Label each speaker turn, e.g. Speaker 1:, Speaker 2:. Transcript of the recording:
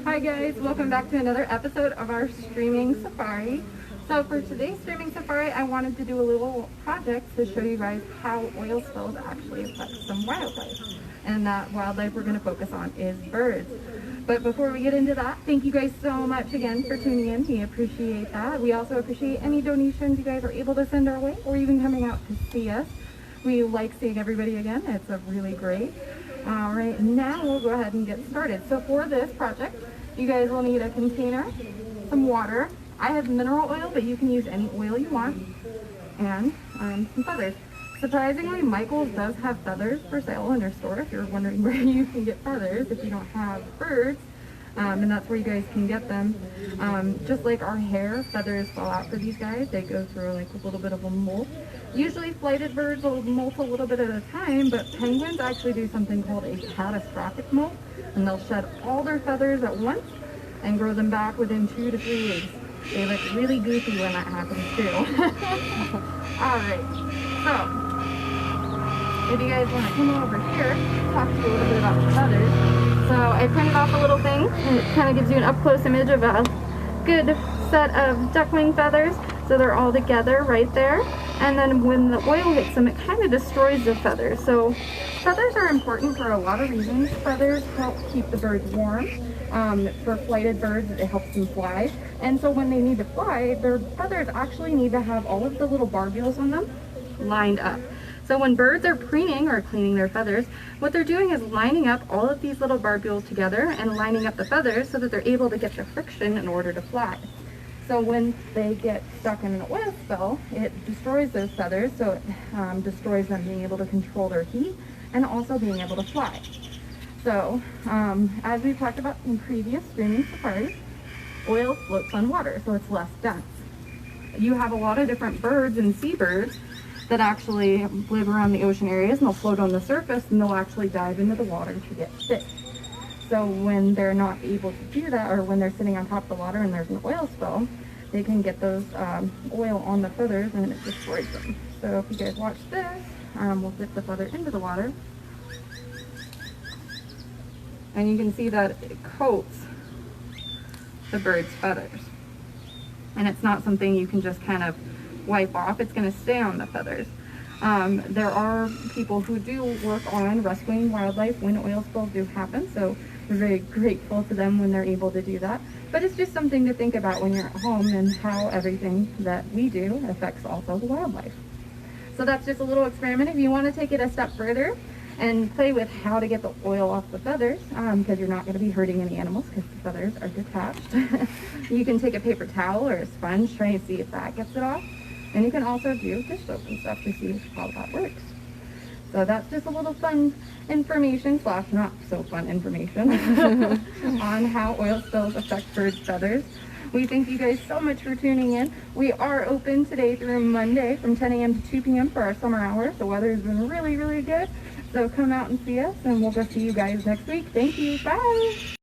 Speaker 1: Hi guys, welcome back to another episode of our streaming safari. So for today's streaming safari, I wanted to do a little project to show you guys how oil spills actually affect some wildlife. And that wildlife we're going to focus on is birds. But before we get into that, thank you guys so much again for tuning in. We appreciate that. We also appreciate any donations you guys are able to send our way or even coming out to see us. We like seeing everybody again. It's a really great. All right, now we'll go ahead and get started. So for this project, you guys will need a container, some water. I have mineral oil, but you can use any oil you want, and some feathers. Surprisingly, Michael's does have feathers for sale in their store if you're wondering where you can get feathers if you don't have birds. And that's where you guys can get them. Just like our hair, feathers fall out for these guys. They go through like a little bit of a molt. Usually flighted birds will molt a little bit at a time, but penguins actually do something called a catastrophic molt, and they'll shed all their feathers at once and grow them back within 2 to 3 weeks. They look really goofy when that happens too. Alright, so if you guys want to come over here, talk to you a little bit about the feathers. So I printed off a little thing, and it kind of gives you an up-close image of a good set of duckling feathers. So they're all together right there. And then when the oil hits them, it kind of destroys the feathers. So feathers are important for a lot of reasons. Feathers help keep the birds warm. For flighted birds, it helps them fly. And so when they need to fly, their feathers actually need to have all of the little barbules on them lined up. So when birds are preening or cleaning their feathers, what they're doing is lining up all of these little barbules together and lining up the feathers so that they're able to get the friction in order to fly. So when they get stuck in an oil spill, it destroys those feathers, so it destroys them being able to control their heat and also being able to fly. So as we've talked about in previous streaming safaris, oil floats on water, so it's less dense. You have a lot of different birds and seabirds that actually live around the ocean areas, and they'll float on the surface and they'll actually dive into the water to get fish. So when they're not able to do that, or when they're sitting on top of the water and there's an oil spill, they can get those oil on the feathers and it destroys them. So if you guys watch this, we'll dip the feather into the water. And you can see that it coats the bird's feathers. And it's not something you can just kind of wipe off. It's going to stay on the feathers. There are people who do work on rescuing wildlife when oil spills do happen, so we're very grateful to them when they're able to do that. But it's just something to think about when you're at home and how everything that we do affects also the wildlife. So that's just a little experiment. If you want to take it a step further and play with how to get the oil off the feathers, because you're not going to be hurting any animals because the feathers are detached, you can take a paper towel or a sponge, try and see if that gets it off. And you can also do dish soap and stuff to see how that works. So that's just a little fun information, slash not so fun information, on how oil spills affect birds' feathers. We thank you guys so much for tuning in. We are open today through Monday from 10 a.m. to 2 p.m. for our summer hours. The weather has been really, really good. So come out and see us, and we'll just see you guys next week. Thank you. Bye.